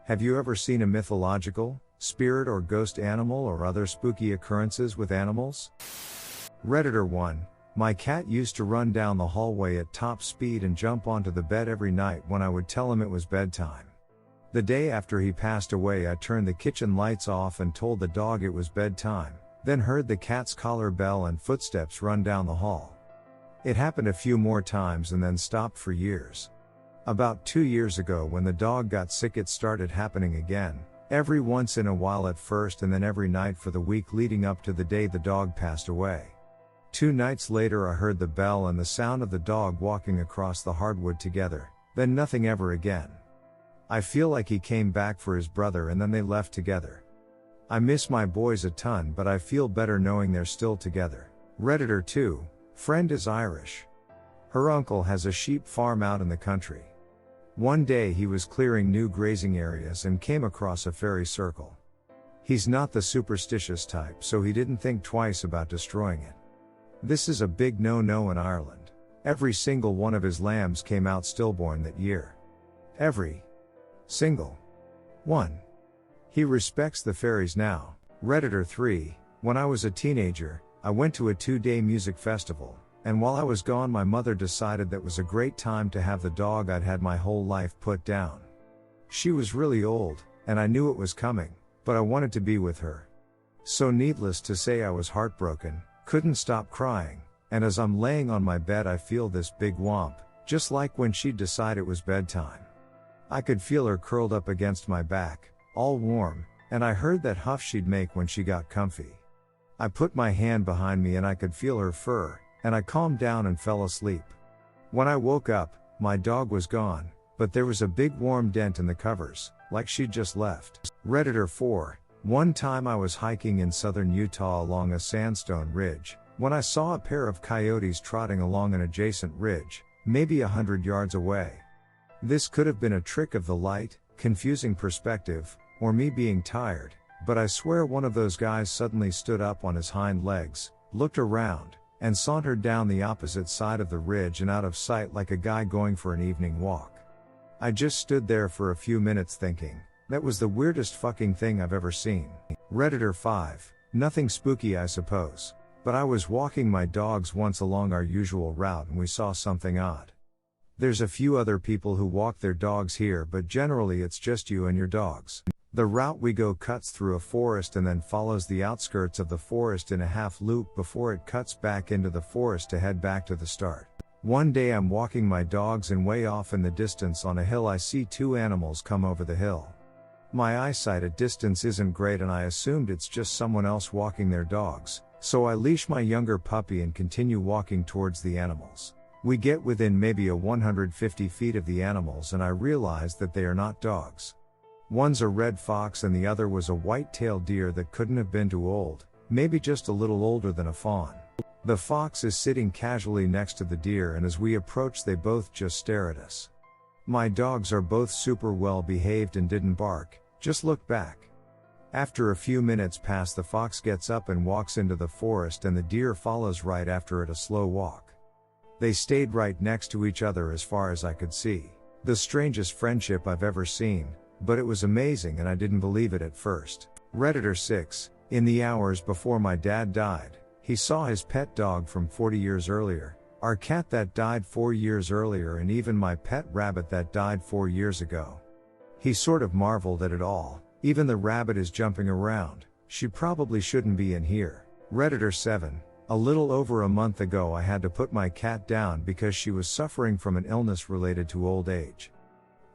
Have you ever seen a mythological, spirit or ghost animal or other spooky occurrences with animals? Redditor 1. My cat used to run down the hallway at top speed and jump onto the bed every night when I would tell him it was bedtime. The day after he passed away, I turned the kitchen lights off and told the dog it was bedtime, then heard the cat's collar bell and footsteps run down the hall. It happened a few more times and then stopped for years. About 2 years ago, when the dog got sick, it started happening again, every once in a while at first and then every night for the week leading up to the day the dog passed away. 2 nights later I heard the bell and the sound of the dog walking across the hardwood together, then nothing ever again. I feel like he came back for his brother and then they left together. I miss my boys a ton, but I feel better knowing they're still together. Redditor 2. Friend is Irish. Her uncle has a sheep farm out in the country. One day he was clearing new grazing areas and came across a fairy circle. He's not the superstitious type, so he didn't think twice about destroying it. This is a big no-no in Ireland. Every single one of his lambs came out stillborn that year. Every single one. He respects the fairies now. Redditor 3. When I was a teenager, I went to a 2-day music festival, and while I was gone my mother decided that was a great time to have the dog I'd had my whole life put down. She was really old, and I knew it was coming, but I wanted to be with her. So needless to say I was heartbroken, couldn't stop crying, and as I'm laying on my bed I feel this big whomp, just like when she'd decide it was bedtime. I could feel her curled up against my back, all warm, and I heard that huff she'd make when she got comfy. I put my hand behind me and I could feel her fur, and I calmed down and fell asleep. When I woke up, my dog was gone, but there was a big warm dent in the covers, like she'd just left. Redditor 4. One time I was hiking in southern Utah along a sandstone ridge, when I saw a pair of coyotes trotting along an adjacent ridge, maybe 100 yards away. This could have been a trick of the light, confusing perspective, or me being tired, but I swear one of those guys suddenly stood up on his hind legs, looked around, and sauntered down the opposite side of the ridge and out of sight like a guy going for an evening walk. I just stood there for a few minutes thinking, that was the weirdest fucking thing I've ever seen. Redditor 5. Nothing spooky I suppose, but I was walking my dogs once along our usual route and we saw something odd. There's a few other people who walk their dogs here, but generally it's just you and your dogs. The route we go cuts through a forest and then follows the outskirts of the forest in a half loop before it cuts back into the forest to head back to the start. One day I'm walking my dogs and way off in the distance on a hill I see 2 animals come over the hill. My eyesight at distance isn't great and I assumed it's just someone else walking their dogs, so I leash my younger puppy and continue walking towards the animals. We get within maybe 150 feet of the animals and I realize that they are not dogs. One's a red fox and the other was a white-tailed deer that couldn't have been too old, maybe just a little older than a fawn. The fox is sitting casually next to the deer and as we approach they both just stare at us. My dogs are both super well behaved and didn't bark, just looked back. After a few minutes pass, the fox gets up and walks into the forest and the deer follows right after at a slow walk. They stayed right next to each other as far as I could see. The strangest friendship I've ever seen, but it was amazing and I didn't believe it at first. Redditor 6. In the hours before my dad died, he saw his pet dog from 40 years earlier, our cat that died 4 years earlier, and even my pet rabbit that died 4 years ago. He sort of marveled at it all. Even the rabbit is jumping around. She probably shouldn't be in here. Redditor 7. A little over a month ago I had to put my cat down because she was suffering from an illness related to old age.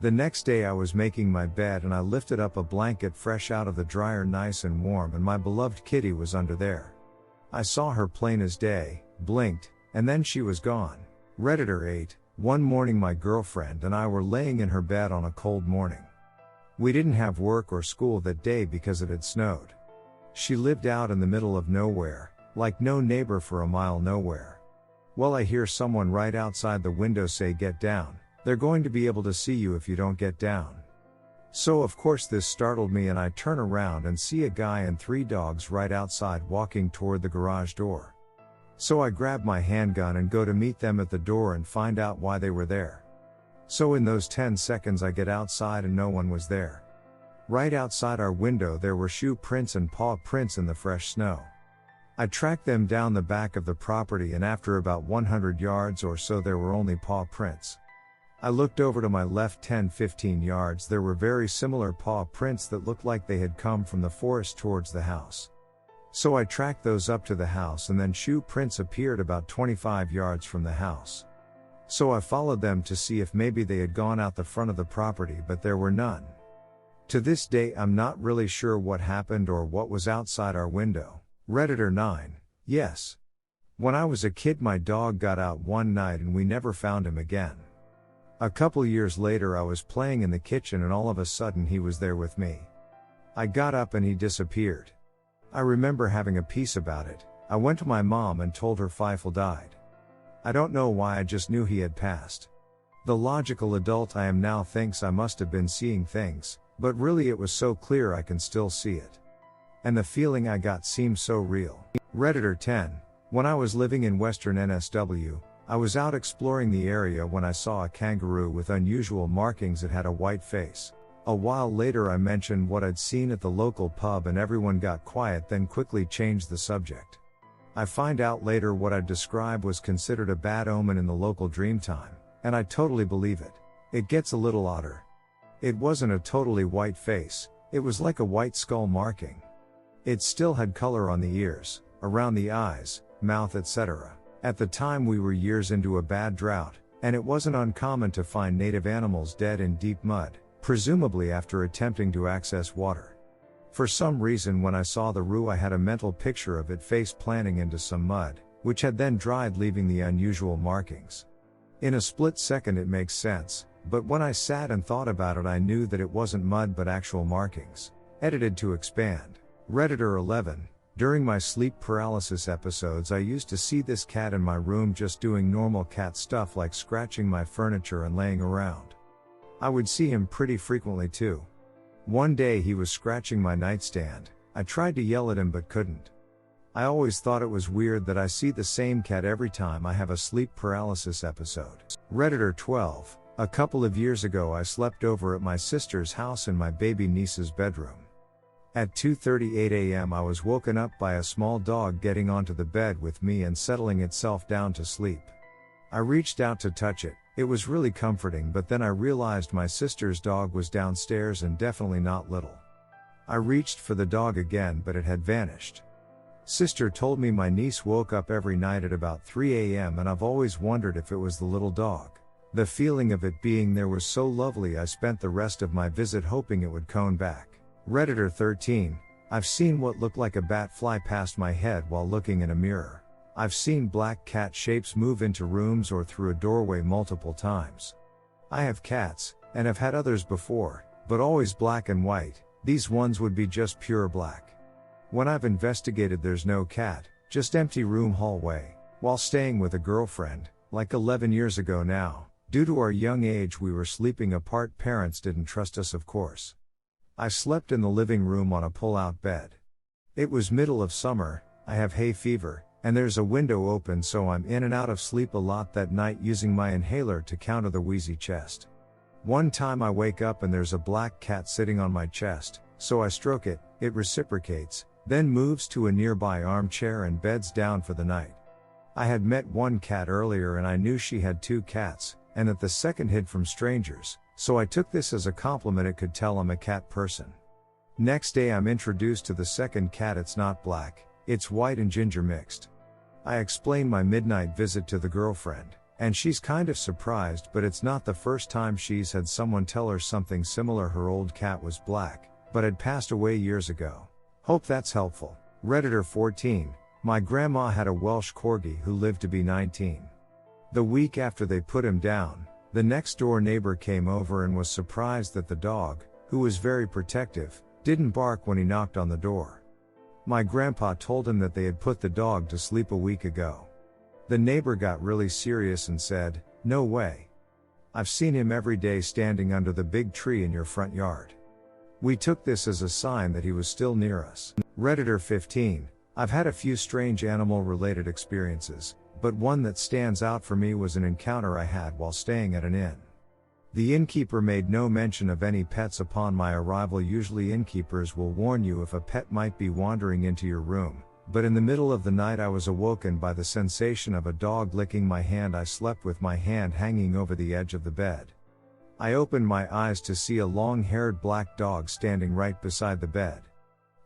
The next day I was making my bed and I lifted up a blanket fresh out of the dryer, nice and warm, and my beloved kitty was under there. I saw her plain as day, blinked, and then she was gone. Redditor 8. One morning my girlfriend and I were laying in her bed on a cold morning. We didn't have work or school that day because it had snowed. She lived out in the middle of nowhere, like no neighbor for a mile nowhere. Well, I hear someone right outside the window say, "Get down. They're going to be able to see you if you don't get down." So of course this startled me and I turn around and see a guy and 3 dogs right outside walking toward the garage door. So I grab my handgun and go to meet them at the door and find out why they were there. So in those 10 seconds I get outside and no one was there. Right outside our window there were shoe prints and paw prints in the fresh snow. I tracked them down the back of the property, and after about 100 yards or so there were only paw prints. I looked over to my left 10-15 yards, there were very similar paw prints that looked like they had come from the forest towards the house. So I tracked those up to the house, and then shoe prints appeared about 25 yards from the house. So I followed them to see if maybe they had gone out the front of the property, but there were none. To this day I'm not really sure what happened or what was outside our window. Redditor 9, yes. When I was a kid my dog got out one night and we never found him again. A couple years later I was playing in the kitchen and all of a sudden he was there with me. I got up and he disappeared. I remember having a piece about it. I went to my mom and told her Feifel died. I don't know why, I just knew he had passed. The logical adult I am now thinks I must have been seeing things, but really it was so clear I can still see it. And the feeling I got seems so real. Redditor 10, when I was living in western NSW, I was out exploring the area when I saw a kangaroo with unusual markings. It had a white face. A while later I mentioned what I'd seen at the local pub and everyone got quiet, then quickly changed the subject. I find out later what I'd described was considered a bad omen in the local Dreamtime, and I totally believe it. It gets a little odder. It wasn't a totally white face, it was like a white skull marking. It still had color on the ears, around the eyes, mouth, etc. At the time we were years into a bad drought, and it wasn't uncommon to find native animals dead in deep mud, presumably after attempting to access water. For some reason when I saw the roo I had a mental picture of it face planting into some mud, which had then dried leaving the unusual markings. In a split second it makes sense, but when I sat and thought about it I knew that it wasn't mud but actual markings. Edited to expand. Redditor 11, during my sleep paralysis episodes I used to see this cat in my room just doing normal cat stuff like scratching my furniture and laying around. I would see him pretty frequently too. One day he was scratching my nightstand. I tried to yell at him but couldn't. I always thought it was weird that I see the same cat every time I have a sleep paralysis episode. Redditor 12, a couple of years ago I slept over at my sister's house in my baby niece's bedroom. At 2:38 a.m. I was woken up by a small dog getting onto the bed with me and settling itself down to sleep. I reached out to touch it. It was really comforting, but then I realized my sister's dog was downstairs and definitely not little. I reached for the dog again but it had vanished. Sister told me my niece woke up every night at about 3 a.m. and I've always wondered if it was the little dog. The feeling of it being there was so lovely I spent the rest of my visit hoping it would come back. Redditor 13, I've seen what looked like a bat fly past my head while looking in a mirror. I've seen black cat shapes move into rooms or through a doorway multiple times. I have cats, and have had others before, but always black and white. These ones would be just pure black. When I've investigated there's no cat, just empty room hallway. While staying with a girlfriend, like 11 years ago now, due to our young age we were sleeping apart, parents didn't trust us of course. I slept in the living room on a pull-out bed. It was middle of summer, I have hay fever, and there's a window open so I'm in and out of sleep a lot that night using my inhaler to counter the wheezy chest. One time I wake up and there's a black cat sitting on my chest, so I stroke it, it reciprocates, then moves to a nearby armchair and beds down for the night. I had met one cat earlier and I knew she had two cats, and that the second hid from strangers, so I took this as a compliment. It could tell I'm a cat person. Next day I'm introduced to the second cat. It's not black, it's white and ginger mixed. I explain my midnight visit to the girlfriend, and she's kind of surprised, but it's not the first time she's had someone tell her something similar. Her old cat was black, but had passed away years ago. Hope that's helpful. Redditor 14, my grandma had a Welsh corgi who lived to be 19. The week after they put him down, the next door neighbor came over and was surprised that the dog, who was very protective, didn't bark when he knocked on the door. My grandpa told him that they had put the dog to sleep a week ago. The neighbor got really serious and said, "No way. I've seen him every day standing under the big tree in your front yard." We took this as a sign that he was still near us. Redditor 15, I've had a few strange animal-related experiences, but one that stands out for me was an encounter I had while staying at an inn. The innkeeper made no mention of any pets upon my arrival. Usually innkeepers will warn you if a pet might be wandering into your room, but in the middle of the night I was awoken by the sensation of a dog licking my hand. I slept with my hand hanging over the edge of the bed. I opened my eyes to see a long-haired black dog standing right beside the bed.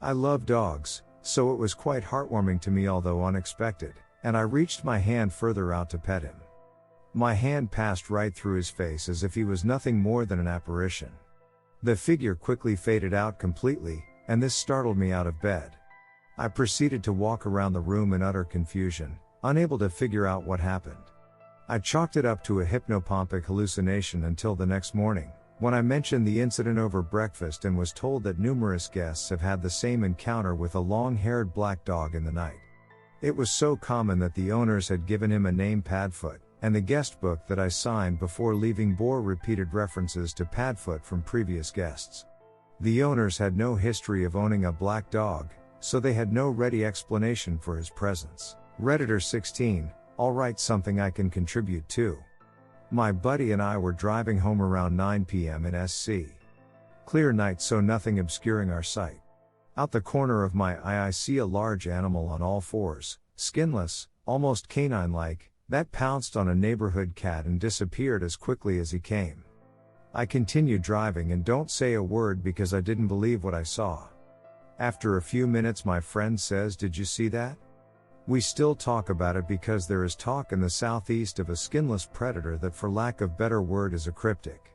I love dogs, so it was quite heartwarming to me, although unexpected, and I reached my hand further out to pet him. My hand passed right through his face as if he was nothing more than an apparition. The figure quickly faded out completely, and this startled me out of bed. I proceeded to walk around the room in utter confusion, unable to figure out what happened. I chalked it up to a hypnopompic hallucination until the next morning, when I mentioned the incident over breakfast and was told that numerous guests have had the same encounter with a long-haired black dog in the night. It was so common that the owners had given him a name, Padfoot, and the guest book that I signed before leaving bore repeated references to Padfoot from previous guests. The owners had no history of owning a black dog, so they had no ready explanation for his presence. Redditor 16, alright, something I can contribute to. My buddy and I were driving home around 9 p.m. in SC. Clear night, so nothing obscuring our sight. Out the corner of my eye I see a large animal on all fours, skinless, almost canine-like, that pounced on a neighborhood cat and disappeared as quickly as he came. I continued driving and don't say a word because I didn't believe what I saw. After a few minutes my friend says, "Did you see that?" We still talk about it because there is talk in the southeast of a skinless predator that, for lack of better word, is a cryptic.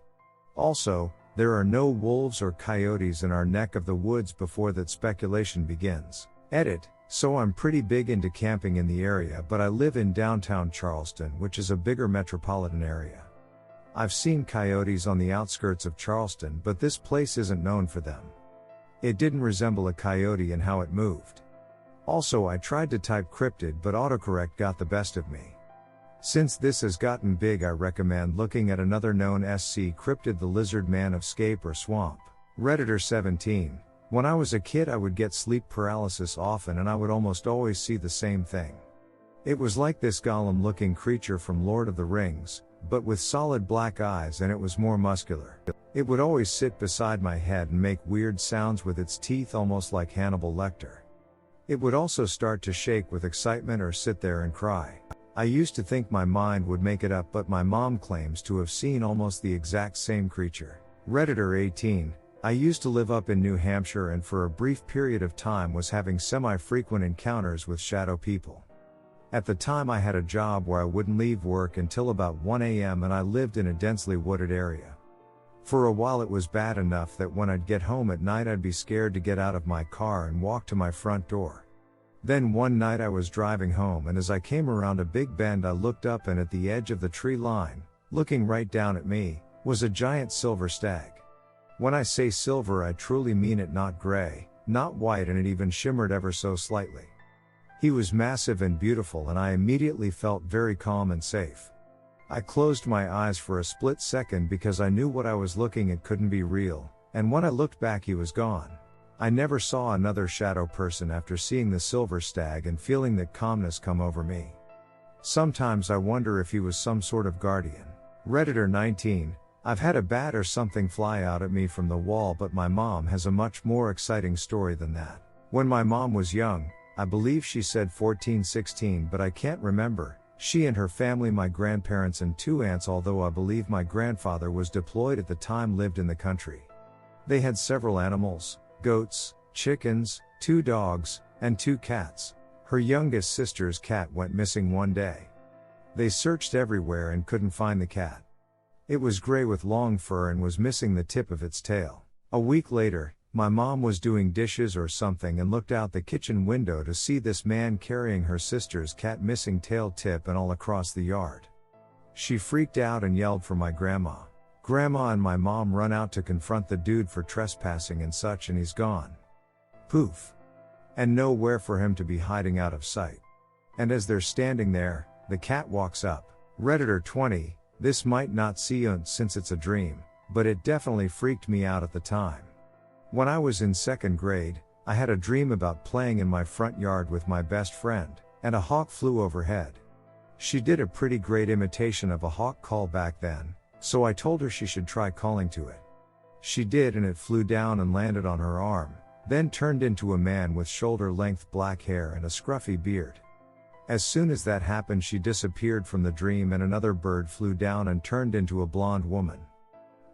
Also, there are no wolves or coyotes in our neck of the woods. Before that speculation begins. Edit. So I'm pretty big into camping in the area, but I live in downtown Charleston, which is a bigger metropolitan area. I've seen coyotes on the outskirts of Charleston, but this place isn't known for them. It didn't resemble a coyote in how it moved. Also, I tried to type cryptid, but autocorrect got the best of me. Since this has gotten big, I recommend looking at another known SC cryptid, the lizard man of Scape or Swamp. Redditor 17. When I was a kid I would get sleep paralysis often and I would almost always see the same thing. It was like this golem-looking creature from Lord of the Rings, but with solid black eyes, and it was more muscular. It would always sit beside my head and make weird sounds with its teeth, almost like Hannibal Lecter. It would also start to shake with excitement or sit there and cry. I used to think my mind would make it up, but my mom claims to have seen almost the exact same creature. Redditor 18. I used to live up in New Hampshire and for a brief period of time was having semi-frequent encounters with shadow people. At the time I had a job where I wouldn't leave work until about 1 a.m. and I lived in a densely wooded area. For a while it was bad enough that when I'd get home at night I'd be scared to get out of my car and walk to my front door. Then one night I was driving home, and as I came around a big bend I looked up, and at the edge of the tree line, looking right down at me, was a giant silver stag. When I say silver I truly mean it, not gray, not white, and it even shimmered ever so slightly. He was massive and beautiful, and I immediately felt very calm and safe. I closed my eyes for a split second because I knew what I was looking at couldn't be real, and when I looked back he was gone. I never saw another shadow person after seeing the silver stag and feeling that calmness come over me. Sometimes I wonder if he was some sort of guardian. Redditor 19. I've had a bat or something fly out at me from the wall, but my mom has a much more exciting story than that. When my mom was young, I believe she said 14-16, but I can't remember, she and her family, my grandparents and 2 aunts, although I believe my grandfather was deployed at the time, lived in the country. They had several animals, goats, chickens, 2 dogs, and 2 cats. Her youngest sister's cat went missing one day. They searched everywhere and couldn't find the cat. It was gray with long fur and was missing the tip of its tail. A week later, my mom was doing dishes or something and looked out the kitchen window to see this man carrying her sister's cat, missing tail tip and all across the yard. She freaked out and yelled for my grandma. Grandma and my mom run out to confront the dude for trespassing and such, and he's gone. Poof. And nowhere for him to be hiding out of sight. And as they're standing there, the cat walks up. Redditor 20. This might not seem since it's a dream, but it definitely freaked me out at the time. When I was in 2nd grade, I had a dream about playing in my front yard with my best friend, and a hawk flew overhead. She did a pretty great imitation of a hawk call back then, So I told her she should try calling to it. She did, and it flew down and landed on her arm, then turned into a man with shoulder-length black hair and a scruffy beard. As soon as that happened, she disappeared from the dream and another bird flew down and turned into a blonde woman.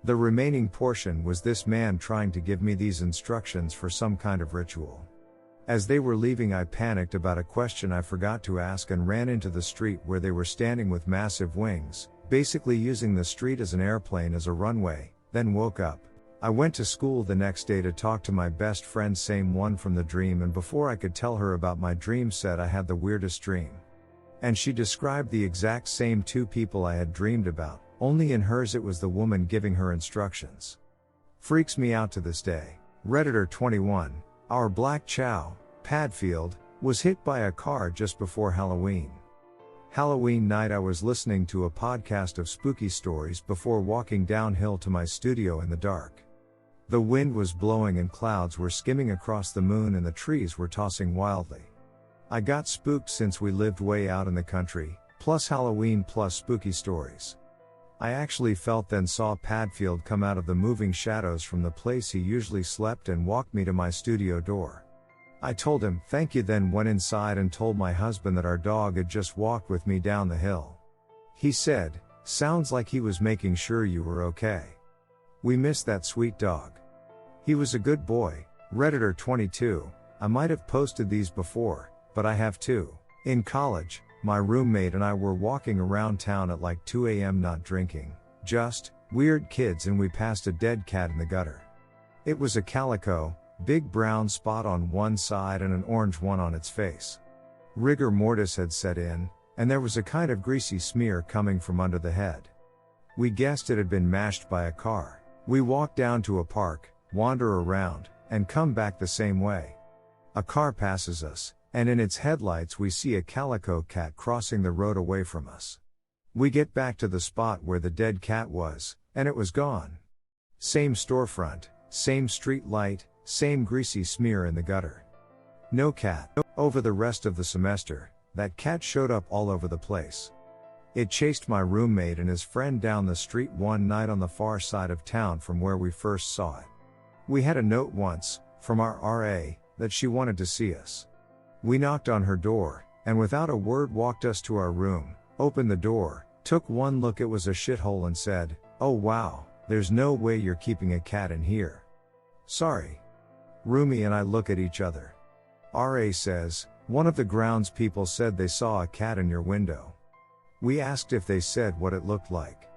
The remaining portion was this man trying to give me these instructions for some kind of ritual. As they were leaving, I panicked about a question I forgot to ask and ran into the street where they were standing with massive wings, basically using the street as an airplane as a runway, then woke up. I went to school the next day to talk to my best friend, same one from the dream, and before I could tell her about my dream, said I had the weirdest dream. And she described the exact same two people I had dreamed about, only in hers it was the woman giving her instructions. Freaks me out to this day. Redditor 21, our black chow, Padfield, was hit by a car just before Halloween. Halloween night I was listening to a podcast of spooky stories before walking downhill to my studio in the dark. The wind was blowing and clouds were skimming across the moon and the trees were tossing wildly. I got spooked since we lived way out in the country, plus Halloween plus spooky stories. I actually felt then saw Padfield come out of the moving shadows from the place he usually slept and walked me to my studio door. I told him thank you, then went inside and told my husband that our dog had just walked with me down the hill. He said, "Sounds like he was making sure you were okay. We missed that sweet dog. He was a good boy." Redditor 22, I might have posted these before, but I have too. In college, my roommate and I were walking around town at like 2 a.m. not drinking, just weird kids, and we passed a dead cat in the gutter. It was a calico, big brown spot on one side and an orange one on its face. Rigor mortis had set in, and there was a kind of greasy smear coming from under the head. We guessed it had been mashed by a car. We walked down to a park, wander around, and come back the same way. A car passes us, and in its headlights we see a calico cat crossing the road away from us. We get back to the spot where the dead cat was, and it was gone. Same storefront, same street light, same greasy smear in the gutter. No cat. Over the rest of the semester, that cat showed up all over the place. It chased my roommate and his friend down the street one night on the far side of town from where we first saw it. We had a note once, from our RA, that she wanted to see us. We knocked on her door, and without a word walked us to our room, opened the door, took one look, it was a shithole, and said, "Oh wow, there's no way you're keeping a cat in here." Sorry. Roomie and I look at each other. RA says, "One of the grounds people said they saw a cat in your window." We asked if they said what it looked like.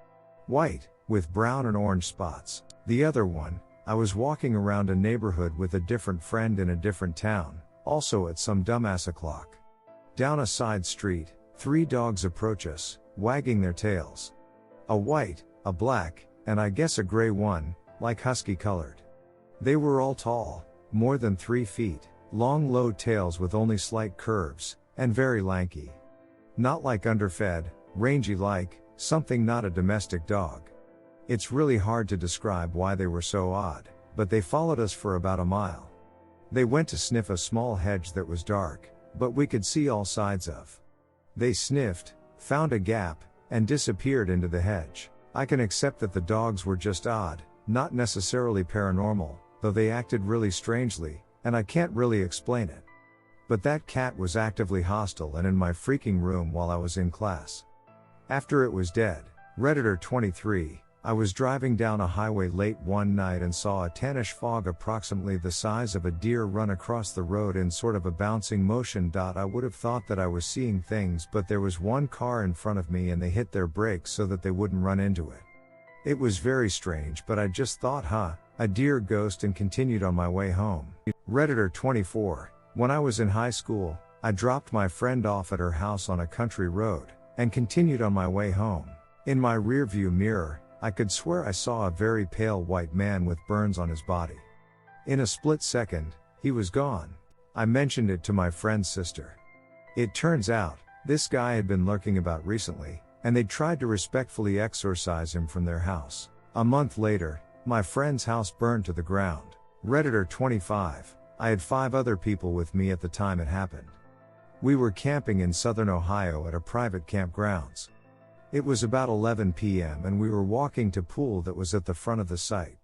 White, with brown and orange spots. The other one, I was walking around a neighborhood with a different friend in a different town, also at some dumbass o'clock. Down a side street, 3 dogs approach us, wagging their tails. A white, a black, and I guess a gray one, like husky colored. They were all tall, more than 3 feet, long low tails with only slight curves, and very lanky. Not like underfed, rangy like, something not a domestic dog. It's really hard to describe why they were so odd, but they followed us for about a mile. They went to sniff a small hedge that was dark, but we could see all sides of. They sniffed, found a gap, and disappeared into the hedge. I can accept that the dogs were just odd, not necessarily paranormal, though they acted really strangely, and I can't really explain it. But that cat was actively hostile and in my freaking room while I was in class. After it was dead, Redditor 23, I was driving down a highway late one night and saw a tannish fog approximately the size of a deer run across the road in sort of a bouncing motion. I would have thought that I was seeing things, but there was one car in front of me and they hit their brakes so that they wouldn't run into it. It was very strange, but I just thought, a deer ghost, and continued on my way home. Redditor 24, when I was in high school, I dropped my friend off at her house on a country road, and continued on my way home. In my rearview mirror, I could swear I saw a very pale white man with burns on his body. In a split second, he was gone. I mentioned it to my friend's sister. It turns out, this guy had been lurking about recently, and they'd tried to respectfully exorcise him from their house. A month later, my friend's house burned to the ground. Redditor 25, I had 5 other people with me at the time it happened. We were camping in southern Ohio at a private campgrounds. It was about 11 p.m. and we were walking to pool that was at the front of the site.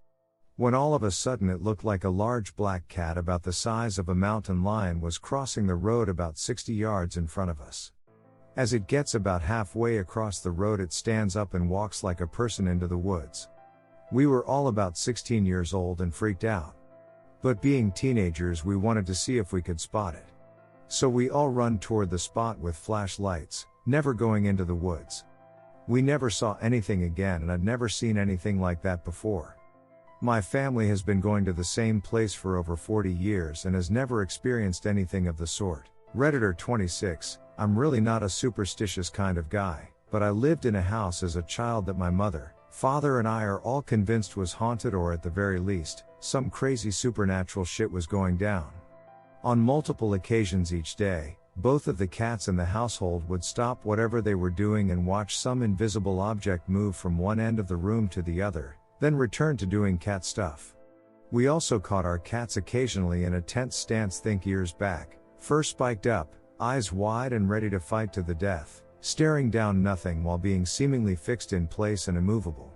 When all of a sudden it looked like a large black cat about the size of a mountain lion was crossing the road about 60 yards in front of us. As it gets about halfway across the road it stands up and walks like a person into the woods. We were all about 16 years old and freaked out. But being teenagers we wanted to see if we could spot it. So we all run toward the spot with flashlights, never going into the woods. We never saw anything again and I'd never seen anything like that before. My family has been going to the same place for over 40 years and has never experienced anything of the sort. Redditor 26, I'm really not a superstitious kind of guy, but I lived in a house as a child that my mother, father and I are all convinced was haunted, or at the very least, some crazy supernatural shit was going down. On multiple occasions each day, both of the cats in the household would stop whatever they were doing and watch some invisible object move from one end of the room to the other, then return to doing cat stuff. We also caught our cats occasionally in a tense stance, think ears back, fur spiked up, eyes wide and ready to fight to the death, staring down nothing while being seemingly fixed in place and immovable.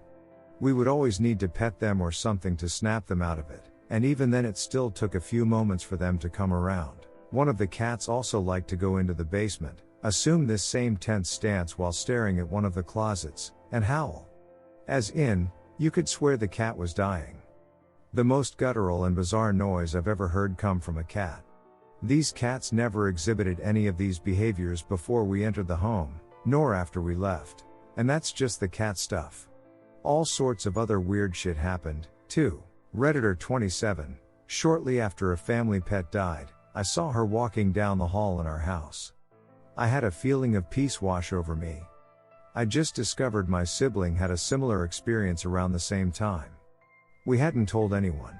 We would always need to pet them or something to snap them out of it, and even then it still took a few moments for them to come around. One of the cats also liked to go into the basement, assume this same tense stance while staring at one of the closets, and howl. As in, you could swear the cat was dying. The most guttural and bizarre noise I've ever heard come from a cat. These cats never exhibited any of these behaviors before we entered the home, nor after we left. And that's just the cat stuff. All sorts of other weird shit happened, too. Redditor 27, shortly after a family pet died, I saw her walking down the hall in our house. I had a feeling of peace wash over me. I just discovered my sibling had a similar experience around the same time. We hadn't told anyone.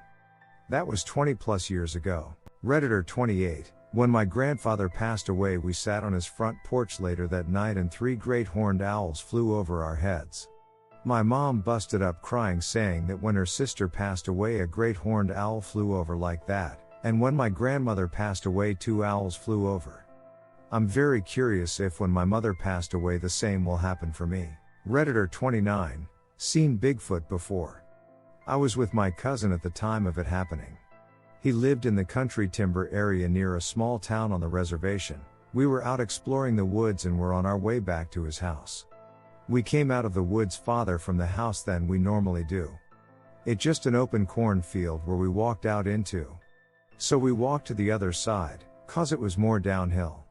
That was 20 plus years ago. Redditor 28, when my grandfather passed away we sat on his front porch later that night and 3 great horned owls flew over our heads. My mom busted up crying, saying that when her sister passed away a great horned owl flew over like that, and when my grandmother passed away 2 owls flew over. I'm very curious if when my mother passed away the same will happen for me. Redditor 29, seen Bigfoot before. I was with my cousin at the time of it happening. He lived in the country timber area near a small town on the reservation. We were out exploring the woods and were on our way back to his house. We came out of the woods farther from the house than we normally do. It's just an open cornfield where we walked out into. So we walked to the other side, 'cause it was more downhill.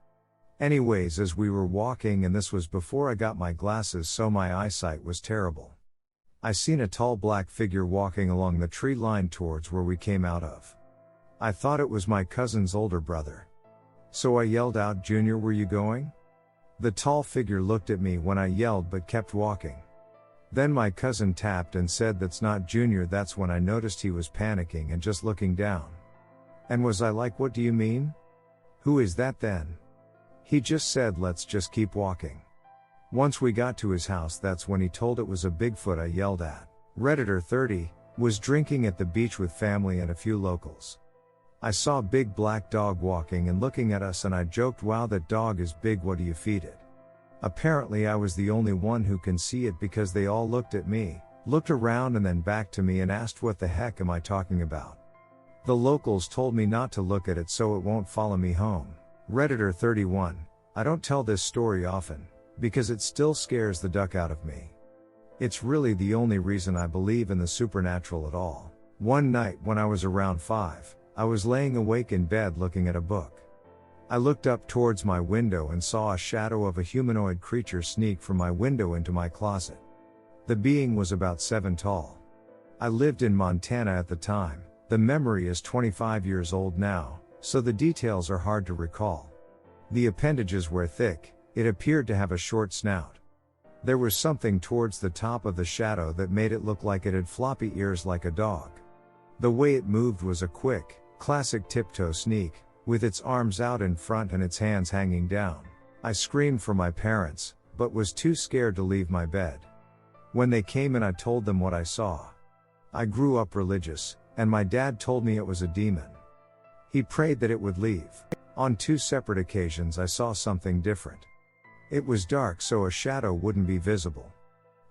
Anyways, as we were walking, and this was before I got my glasses so my eyesight was terrible, I seen a tall black figure walking along the tree line towards where we came out of. I thought it was my cousin's older brother. So I yelled out, "Junior, where you going?" The tall figure looked at me when I yelled but kept walking. Then my cousin tapped and said, "That's not Junior." That's when I noticed he was panicking and just looking down. And was I like, "What do you mean? Who is that then?" He just said, "Let's just keep walking." Once we got to his house, that's when he told it was a Bigfoot I yelled at. Redditor 30, was drinking at the beach with family and a few locals. I saw a big black dog walking and looking at us and I joked, "Wow, that dog is big, what do you feed it?" Apparently I was the only one who can see it because they all looked at me, looked around and then back to me and asked, "What the heck am I talking about?" The locals told me not to look at it so it won't follow me home. Redditor 31, I don't tell this story often, because it still scares the duck out of me. It's really the only reason I believe in the supernatural at all. One night when I was around 5, I was laying awake in bed looking at a book. I looked up towards my window and saw a shadow of a humanoid creature sneak from my window into my closet. The being was about 7 tall. I lived in Montana at the time. The memory is 25 years old now, so the details are hard to recall. The appendages were thick, it appeared to have a short snout. There was something towards the top of the shadow that made it look like it had floppy ears like a dog. The way it moved was a quick, classic tiptoe sneak, with its arms out in front and its hands hanging down. I screamed for my parents, but was too scared to leave my bed. When they came in I told them what I saw. I grew up religious, and my dad told me it was a demon. He prayed that it would leave. On 2 separate occasions I saw something different. It was dark so a shadow wouldn't be visible.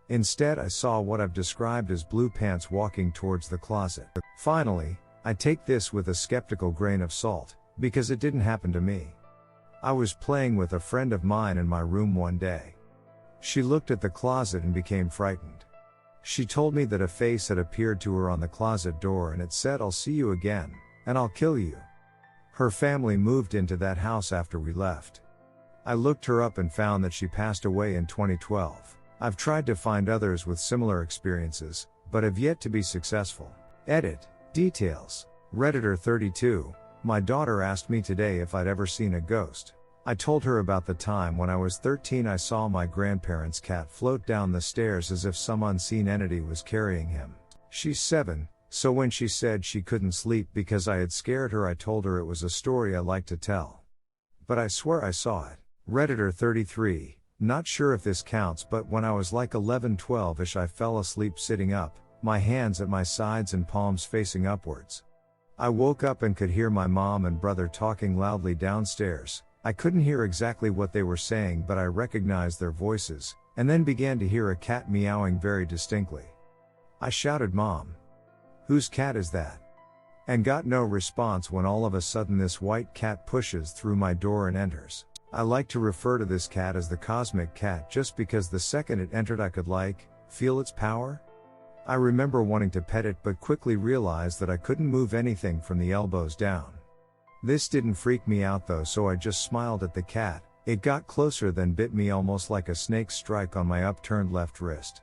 Instead, I saw what I've described as blue pants walking towards the closet. Finally, I take this with a skeptical grain of salt, because it didn't happen to me. I was playing with a friend of mine in my room one day. She looked at the closet and became frightened. She told me that a face had appeared to her on the closet door and it said, "I'll see you again, and I'll kill you." Her family moved into that house after we left. I looked her up and found that she passed away in 2012. I've tried to find others with similar experiences, but have yet to be successful. Edit. Details. Redditor 32. My daughter asked me today if I'd ever seen a ghost. I told her about the time when I was 13 I saw my grandparents' cat float down the stairs as if some unseen entity was carrying him. She's 7, so when she said she couldn't sleep because I had scared her, I told her it was a story I liked to tell. But I swear I saw it. Redditor 33. Not sure if this counts, but when I was like 11-12ish I fell asleep sitting up, my hands at my sides and palms facing upwards. I woke up and could hear my mom and brother talking loudly downstairs. I couldn't hear exactly what they were saying, but I recognized their voices, and then began to hear a cat meowing very distinctly. I shouted, "Mom, whose cat is that?" and got no response when all of a sudden this white cat pushes through my door and enters. I like to refer to this cat as the cosmic cat just because the second it entered I could feel its power. I remember wanting to pet it but quickly realized that I couldn't move anything from the elbows down. This didn't freak me out though, so I just smiled at the cat. It got closer then bit me almost like a snake's strike on my upturned left wrist.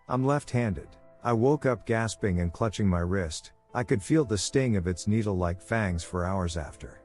I'm left-handed. I woke up gasping and clutching my wrist. I could feel the sting of its needle-like fangs for hours after.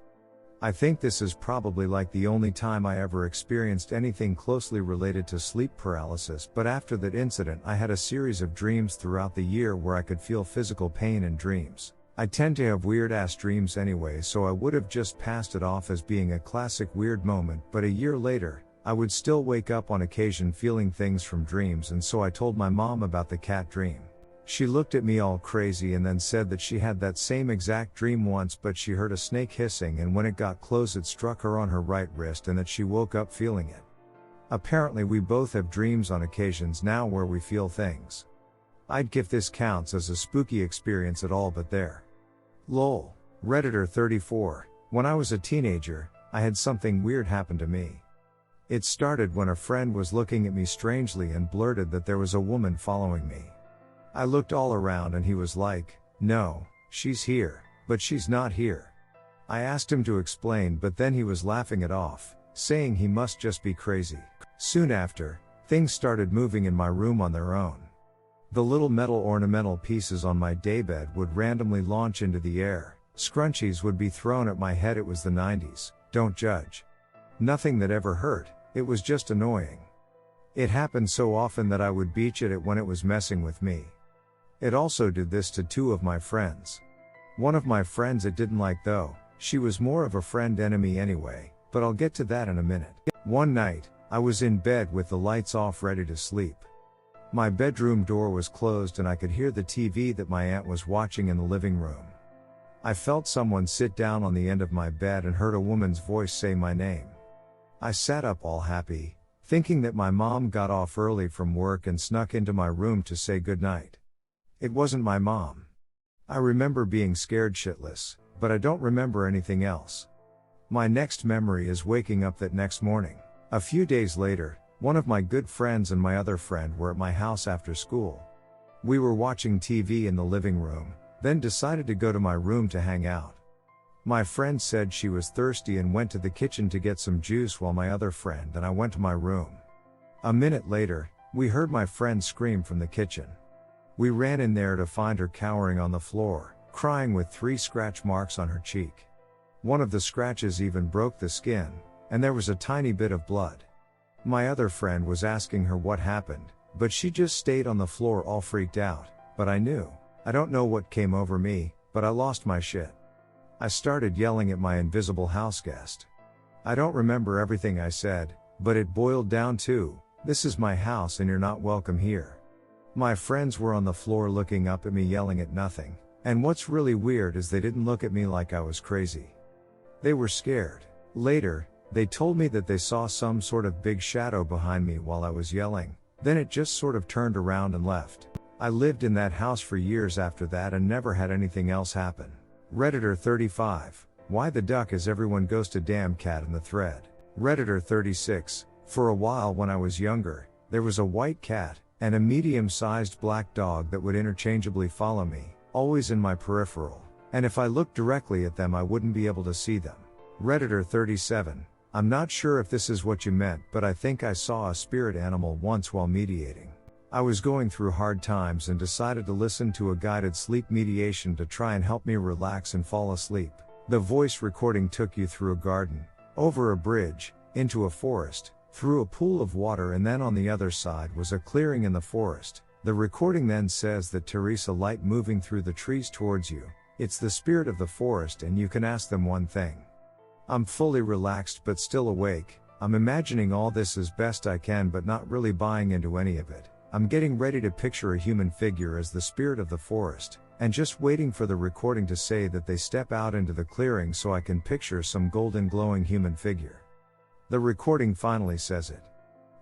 I think this is probably like the only time I ever experienced anything closely related to sleep paralysis, but after that incident I had a series of dreams throughout the year where I could feel physical pain in dreams. I tend to have weird-ass dreams anyway, so I would have just passed it off as being a classic weird moment, but a year later, I would still wake up on occasion feeling things from dreams, and so I told my mom about the cat dream. She looked at me all crazy and then said that she had that same exact dream once, but she heard a snake hissing and when it got close it struck her on her right wrist and that she woke up feeling it. Apparently we both have dreams on occasions now where we feel things. I'd give this counts as a spooky experience at all, but there. Lol. Redditor 34. When I was a teenager, I had something weird happen to me. It started when a friend was looking at me strangely and blurted that there was a woman following me. I looked all around and he was like, "No, she's here, but she's not here." I asked him to explain, but then he was laughing it off, saying he must just be crazy. Soon after, things started moving in my room on their own. The little metal ornamental pieces on my daybed would randomly launch into the air, scrunchies would be thrown at my head. It was the 90s, don't judge. Nothing that ever hurt, it was just annoying. It happened so often that I would beach at it when it was messing with me. It also did this to 2 of my friends. One of my friends it didn't like though, she was more of a friend-enemy anyway, but I'll get to that in a minute. One night, I was in bed with the lights off ready to sleep. My bedroom door was closed and I could hear the TV that my aunt was watching in the living room. I felt someone sit down on the end of my bed and heard a woman's voice say my name. I sat up all happy, thinking that my mom got off early from work and snuck into my room to say goodnight. It wasn't my mom. I remember being scared shitless, but I don't remember anything else. My next memory is waking up that next morning. A few days later, one of my good friends and my other friend were at my house after school. We were watching TV in the living room, then decided to go to my room to hang out. My friend said she was thirsty and went to the kitchen to get some juice while my other friend and I went to my room. A minute later, we heard my friend scream from the kitchen. We ran in there to find her cowering on the floor, crying with 3 scratch marks on her cheek. One of the scratches even broke the skin, and there was a tiny bit of blood. My other friend was asking her what happened, but she just stayed on the floor all freaked out, but I knew. I don't know what came over me, but I lost my shit. I started yelling at my invisible houseguest. I don't remember everything I said, but it boiled down to, "This is my house and you're not welcome here." My friends were on the floor looking up at me yelling at nothing, and what's really weird is they didn't look at me like I was crazy. They were scared. Later, They told me that they saw some sort of big shadow behind me while I was yelling, then it just sort of turned around and left. I lived in that house for years after that and never had anything else happen. Redditor 35. Why the duck is everyone ghost a damn cat in the thread. Redditor 36. For a while when I was younger, there was a white cat, and a medium-sized black dog that would interchangeably follow me, always in my peripheral, and if I looked directly at them I wouldn't be able to see them. Redditor 37. I'm not sure if this is what you meant, but I think I saw a spirit animal once while mediating. I was going through hard times and decided to listen to a guided sleep mediation to try and help me relax and fall asleep. The voice recording took you through a garden, over a bridge, into a forest, through a pool of water, and then on the other side was a clearing in the forest. The recording then says that Teresa light moving through the trees towards you. It's the spirit of the forest and you can ask them one thing. I'm fully relaxed but still awake. I'm imagining all this as best I can but not really buying into any of it. I'm getting ready to picture a human figure as the spirit of the forest, and just waiting for the recording to say that they step out into the clearing so I can picture some golden glowing human figure. The recording finally says it.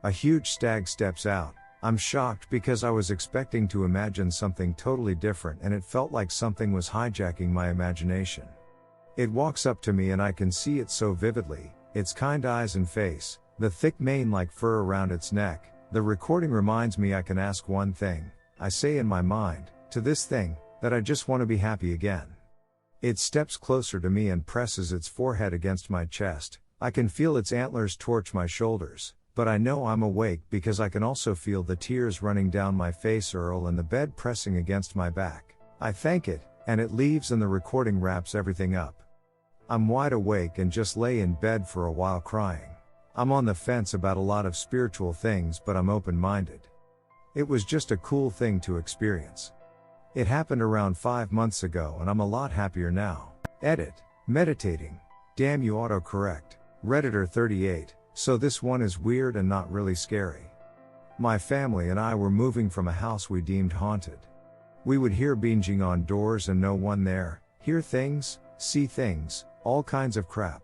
A huge stag steps out. I'm shocked because I was expecting to imagine something totally different and it felt like something was hijacking my imagination. It walks up to me and I can see it so vividly, its kind eyes and face, the thick mane like fur around its neck. The recording reminds me I can ask one thing. I say in my mind, to this thing, that I just want to be happy again. It steps closer to me and presses its forehead against my chest. I can feel its antlers torch my shoulders, but I know I'm awake because I can also feel the tears running down my face and the bed pressing against my back. I thank it, and it leaves and the recording wraps everything up. I'm wide awake and just lay in bed for a while crying. I'm on the fence about a lot of spiritual things but I'm open-minded. It was just a cool thing to experience. It happened around 5 months ago and I'm a lot happier now. Edit. Meditating. Damn you autocorrect. Redditor 38. So this one is weird and not really scary. My family and I were moving from a house we deemed haunted. We would hear binging on doors and no one there, hear things, see things, all kinds of crap.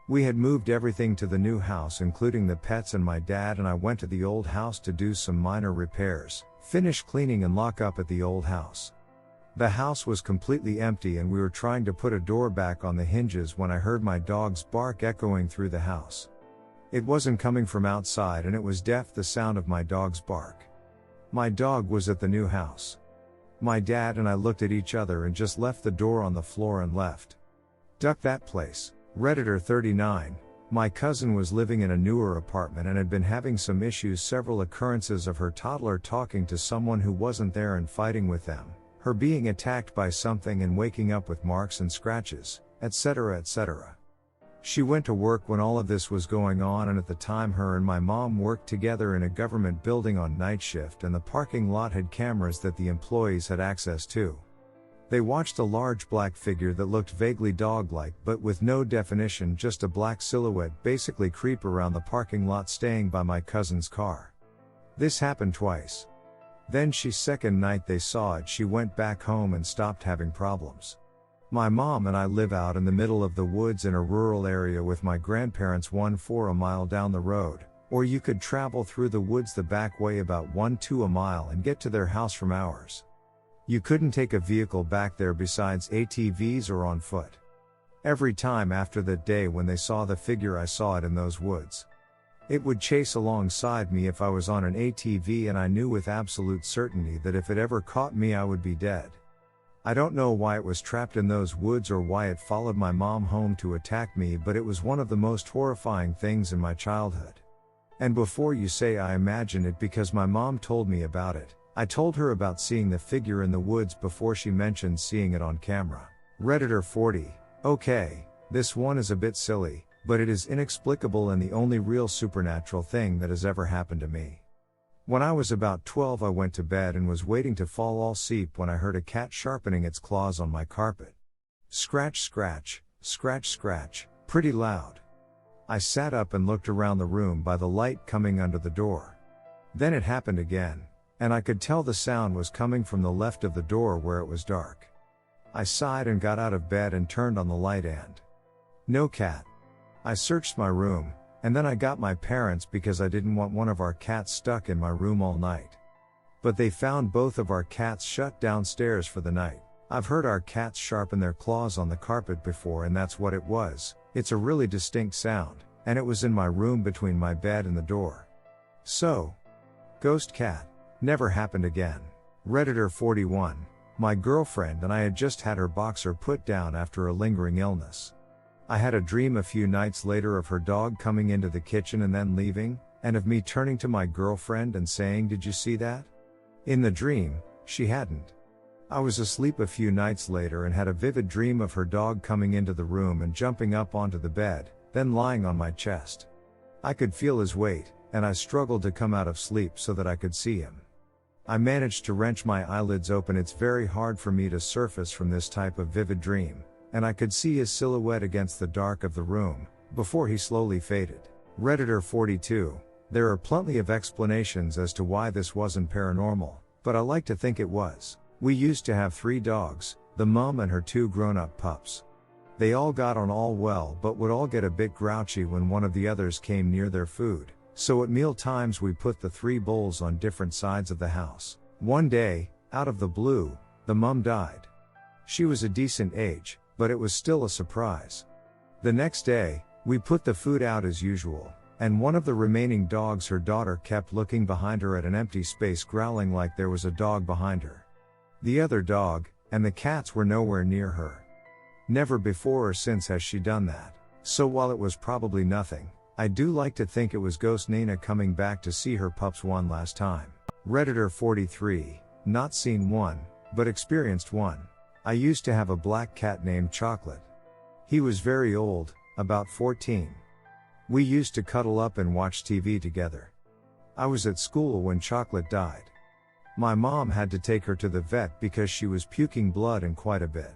We had moved everything to the new house including the pets, and my dad and I went to the old house to do some minor repairs, finish cleaning and lock up at the old house. The house was completely empty and we were trying to put a door back on the hinges when I heard my dog's bark echoing through the house. It wasn't coming from outside and it was the sound of my dog's bark. My dog was at the new house. My dad and I looked at each other and just left the door on the floor and left. Duck that place. Redditor 39. My cousin was living in a newer apartment and had been having some issues, several occurrences of her toddler talking to someone who wasn't there and fighting with them, her being attacked by something and waking up with marks and scratches, etc., etc. She went to work when all of this was going on, and at the time her and my mom worked together in a government building on night shift, and the parking lot had cameras that the employees had access to. They watched a large black figure that looked vaguely dog-like but with no definition, just a black silhouette basically creep around the parking lot staying by my cousin's car. This happened twice. Then second night they saw it, she went back home and stopped having problems. My mom and I live out in the middle of the woods in a rural area with my grandparents 1-4 a mile down the road, or you could travel through the woods the back way about 1-2 a mile and get to their house from ours. You couldn't take a vehicle back there besides ATVs or on foot. Every time after that day when they saw the figure, I saw it in those woods. It would chase alongside me if I was on an ATV, and I knew with absolute certainty that if it ever caught me I would be dead. I don't know why it was trapped in those woods or why it followed my mom home to attack me, but it was one of the most horrifying things in my childhood. And before you say I imagine it because my mom told me about it, I told her about seeing the figure in the woods before she mentioned seeing it on camera. Redditor 40. Okay, this one is a bit silly, but it is inexplicable and the only real supernatural thing that has ever happened to me. When I was about 12, I went to bed and was waiting to fall all asleep when I heard a cat sharpening its claws on my carpet. Scratch, scratch, scratch, scratch, pretty loud. I sat up and looked around the room by the light coming under the door. Then it happened again, and I could tell the sound was coming from the left of the door where it was dark. I sighed and got out of bed and turned on the light, and no cat. I searched my room, and then I got my parents because I didn't want one of our cats stuck in my room all night. But they found both of our cats shut downstairs for the night. I've heard our cats sharpen their claws on the carpet before, and that's what it was. It's a really distinct sound, and it was in my room between my bed and the door. So, ghost cat. Never happened again. Redditor 41. My girlfriend and I had just had her boxer put down after a lingering illness. I had a dream a few nights later of her dog coming into the kitchen and then leaving, and of me turning to my girlfriend and saying, "Did you see that?" In the dream, she hadn't. I was asleep a few nights later and had a vivid dream of her dog coming into the room and jumping up onto the bed, then lying on my chest. I could feel his weight, and I struggled to come out of sleep so that I could see him. I managed to wrench my eyelids open. It's very hard for me to surface from this type of vivid dream, and I could see his silhouette against the dark of the room, before he slowly faded. Redditor 42. There are plenty of explanations as to why this wasn't paranormal, but I like to think it was. We used to have 3 dogs, the mom and her 2 grown-up pups. They all got on all well but would all get a bit grouchy when one of the others came near their food, so at meal times we put the 3 bowls on different sides of the house. One day, out of the blue, the mom died. She was a decent age, but it was still a surprise. The next day, we put the food out as usual, and one of the remaining dogs, her daughter, kept looking behind her at an empty space, growling like there was a dog behind her. The other dog, and the cats were nowhere near her. Never before or since has she done that. So while it was probably nothing, I do like to think it was Ghost Nina coming back to see her pups one last time. Redditor 43. Not seen one, but experienced one. I used to have a black cat named Chocolate. He was very old, about 14. We used to cuddle up and watch TV together. I was at school when Chocolate died. My mom had to take her to the vet because she was puking blood and quite a bit.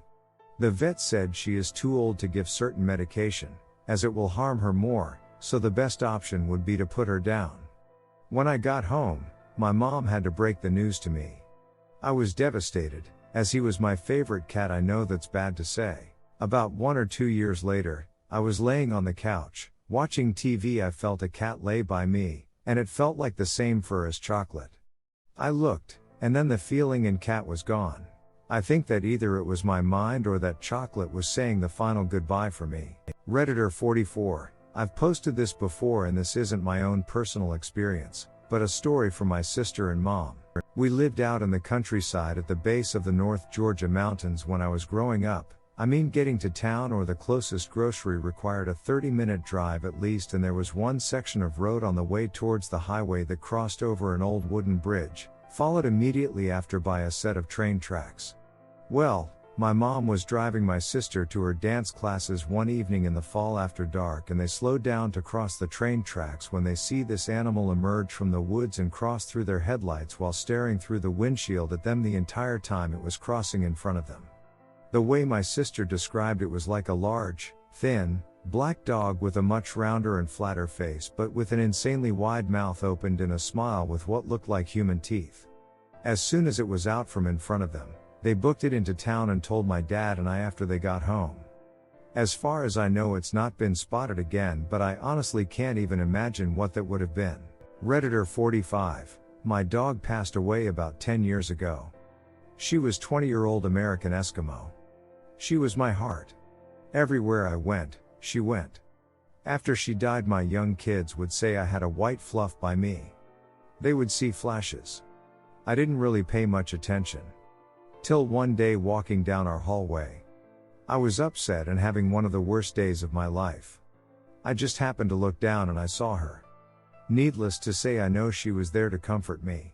The vet said she is too old to give certain medication, as it will harm her more, so the best option would be to put her down. When I got home, my mom had to break the news to me. I was devastated, as he was my favorite cat. I know that's bad to say. About 1 or 2 years later, I was laying on the couch, watching TV. I felt a cat lay by me, and it felt like the same fur as Chocolate. I looked, and then the feeling and cat was gone. I think that either it was my mind or that Chocolate was saying the final goodbye for me. Redditor 44. I've posted this before, and this isn't my own personal experience, but a story from my sister and mom. We lived out in the countryside at the base of the North Georgia mountains when I was growing up. I mean, getting to town or the closest grocery required a 30-minute drive at least, and there was one section of road on the way towards the highway that crossed over an old wooden bridge, followed immediately after by a set of train tracks. Well, my mom was driving my sister to her dance classes one evening in the fall after dark, and they slowed down to cross the train tracks when they see this animal emerge from the woods and cross through their headlights while staring through the windshield at them the entire time it was crossing in front of them. The way my sister described it was like a large, thin, black dog with a much rounder and flatter face, but with an insanely wide mouth opened in a smile with what looked like human teeth. As soon as it was out from in front of them, they booked it into town and told my dad and I after they got home. As far as I know, it's not been spotted again, but I honestly can't even imagine what that would have been. Redditor 45. My dog passed away about 10 years ago. She was 20-year-old American Eskimo. She was my heart. Everywhere I went, she went. After she died, my young kids would say I had a white fluff by me. They would see flashes. I didn't really pay much attention. Till one day, walking down our hallway. I was upset and having one of the worst days of my life. I just happened to look down and I saw her. Needless to say, I know she was there to comfort me.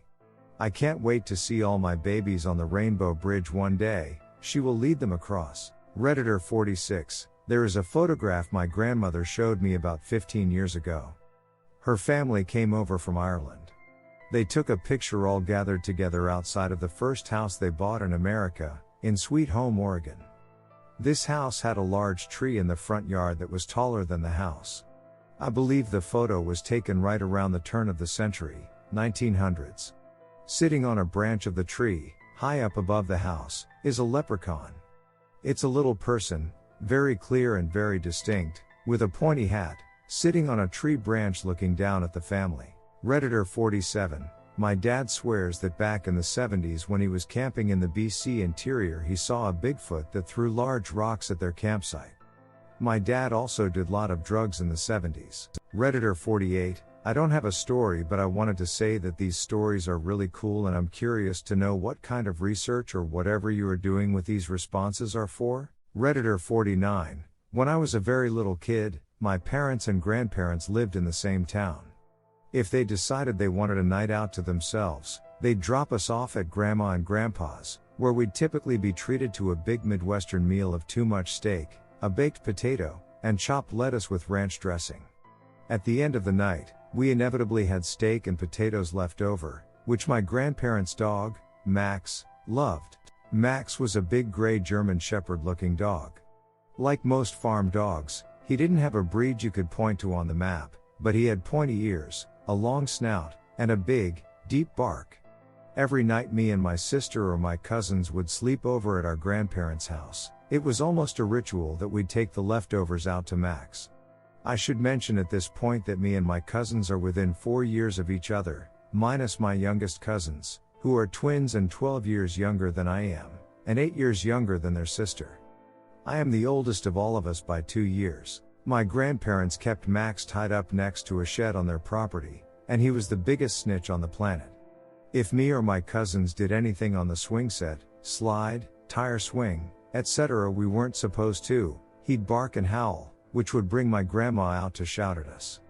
I can't wait to see all my babies on the Rainbow Bridge one day. She will lead them across. Redditor 46. There is a photograph my grandmother showed me about 15 years ago. Her family came over from Ireland. They took a picture all gathered together outside of the first house they bought in America, in Sweet Home, Oregon. This house had a large tree in the front yard that was taller than the house. I believe the photo was taken right around the turn of the century, 1900s. Sitting on a branch of the tree, high up above the house, is a leprechaun. It's a little person, very clear and very distinct, with a pointy hat, sitting on a tree branch looking down at the family. Redditor 47, my dad swears that back in the 70s when he was camping in the BC interior he saw a Bigfoot that threw large rocks at their campsite. My dad also did lot of drugs in the 70s. Redditor 48, I don't have a story but I wanted to say that these stories are really cool and I'm curious to know what kind of research or whatever you are doing with these responses are for. Redditor 49, when I was a very little kid, my parents and grandparents lived in the same town. If they decided they wanted a night out to themselves, they'd drop us off at Grandma and Grandpa's, where we'd typically be treated to a big Midwestern meal of too much steak, a baked potato, and chopped lettuce with ranch dressing. At the end of the night, we inevitably had steak and potatoes left over, which my grandparents' dog, Max, loved. Max was a big gray German Shepherd looking dog. Like most farm dogs, he didn't have a breed you could point to on the map, but he had pointy ears, a long snout, and a big, deep bark. Every night me and my sister or my cousins would sleep over at our grandparents' house. It was almost a ritual that we'd take the leftovers out to Max. I should mention at this point that me and my cousins are within 4 years of each other, minus my youngest cousins, who are twins and 12 years younger than I am, and 8 years younger than their sister. I am the oldest of all of us by 2 years. My grandparents kept Max tied up next to a shed on their property, and he was the biggest snitch on the planet. If me or my cousins did anything on the swing set, slide, tire swing, etc. we weren't supposed to, he'd bark and howl, which would bring my grandma out to shout at us.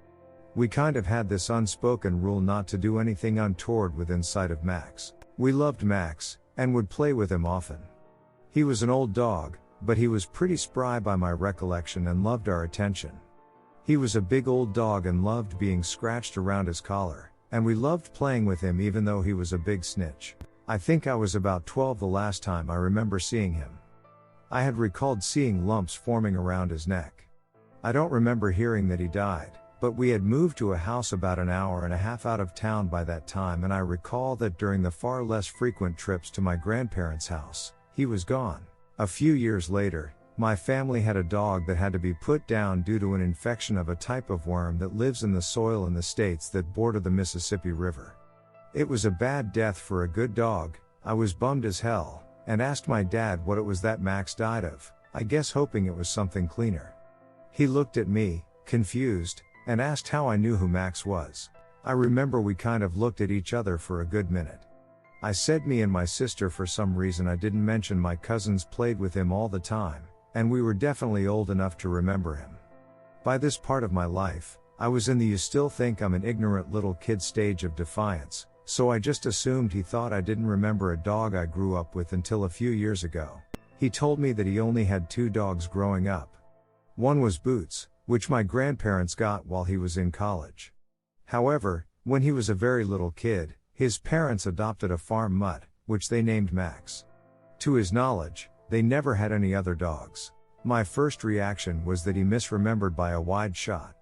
We kind of had this unspoken rule not to do anything untoward within sight of Max. We loved Max, and would play with him often. He was an old dog, but he was pretty spry by my recollection and loved our attention. He was a big old dog and loved being scratched around his collar, and we loved playing with him even though he was a big snitch. I think I was about 12 the last time I remember seeing him. I had recalled seeing lumps forming around his neck. I don't remember hearing that he died, but we had moved to a house about an hour and a half out of town by that time, and I recall that during the far less frequent trips to my grandparents' house, he was gone. A few years later, my family had a dog that had to be put down due to an infection of a type of worm that lives in the soil in the states that border the Mississippi River. It was a bad death for a good dog. I was bummed as hell, and asked my dad what it was that Max died of, I guess hoping it was something cleaner. He looked at me, confused, and asked how I knew who Max was. I remember we kind of looked at each other for a good minute. I said me and my sister for some reason I didn't mention my cousins played with him all the time, and we were definitely old enough to remember him. By this part of my life, I was in the you still think I'm an ignorant little kid stage of defiance, so I just assumed he thought I didn't remember a dog I grew up with until a few years ago. He told me that he only had 2 dogs growing up. One was Boots, which my grandparents got while he was in college. However, when he was a very little kid, his parents adopted a farm mutt, which they named Max. To his knowledge, they never had any other dogs. My first reaction was that he misremembered by a wide shot.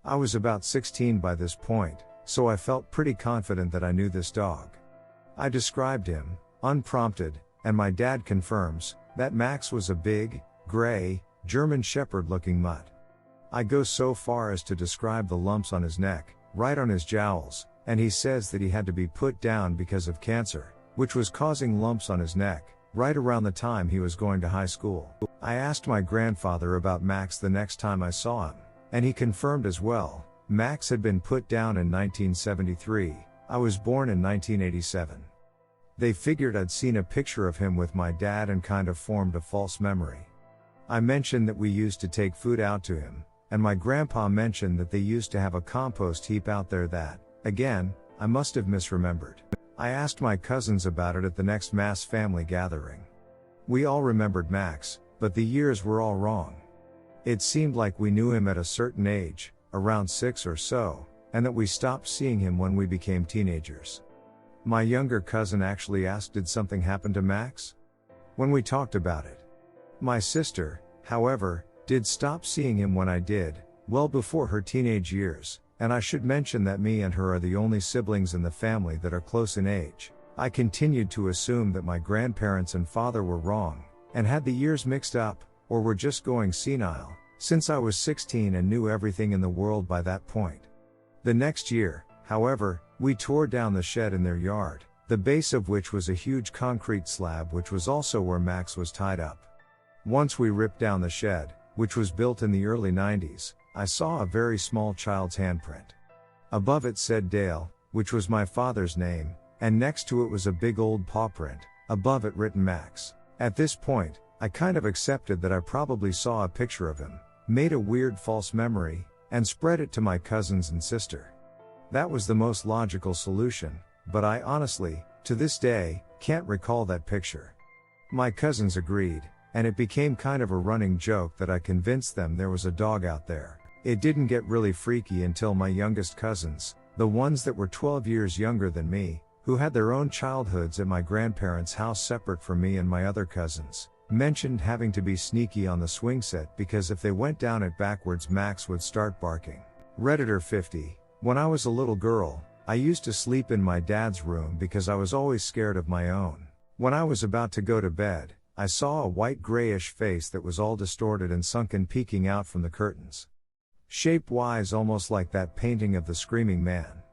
I was about 16 by this point, so I felt pretty confident that I knew this dog. I described him, unprompted, and my dad confirms that Max was a big, gray, German Shepherd looking mutt. I go so far as to describe the lumps on his neck, right on his jowls, and he says that he had to be put down because of cancer, which was causing lumps on his neck, right around the time he was going to high school. I asked my grandfather about Max the next time I saw him, and he confirmed as well. Max had been put down in 1973, I was born in 1987. They figured I'd seen a picture of him with my dad and kind of formed a false memory. I mentioned that we used to take food out to him, and my grandpa mentioned that they used to have a compost heap out there that, again, I must have misremembered. I asked my cousins about it at the next mass family gathering. We all remembered Max, but the years were all wrong. It seemed like we knew him at a certain age, around 6 or so, and that we stopped seeing him when we became teenagers. My younger cousin actually asked, did something happen to Max? When we talked about it. My sister, however, did stop seeing him when I did, well before her teenage years, and I should mention that me and her are the only siblings in the family that are close in age. I continued to assume that my grandparents and father were wrong, and had the years mixed up, or were just going senile, since I was 16 and knew everything in the world by that point. The next year, however, we tore down the shed in their yard, the base of which was a huge concrete slab, which was also where Max was tied up. Once we ripped down the shed, which was built in the early 90s, I saw a very small child's handprint. Above it said Dale, which was my father's name, and next to it was a big old paw print, above it written Max. At this point, I kind of accepted that I probably saw a picture of him, made a weird false memory, and spread it to my cousins and sister. That was the most logical solution, but I honestly, to this day, can't recall that picture. My cousins agreed, and it became kind of a running joke that I convinced them there was a dog out there. It didn't get really freaky until my youngest cousins, the ones that were 12 years younger than me, who had their own childhoods at my grandparents' house separate from me and my other cousins, mentioned having to be sneaky on the swing set because if they went down it backwards Max would start barking. Redditor 50. When I was a little girl, I used to sleep in my dad's room because I was always scared of my own. When I was about to go to bed, I saw a white grayish face that was all distorted and sunken peeking out from the curtains. Shape-wise almost like that painting of the Screaming Man.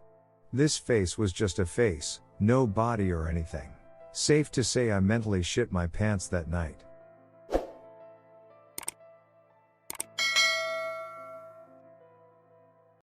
This face was just a face, no body or anything. Safe to say I mentally shit my pants that night.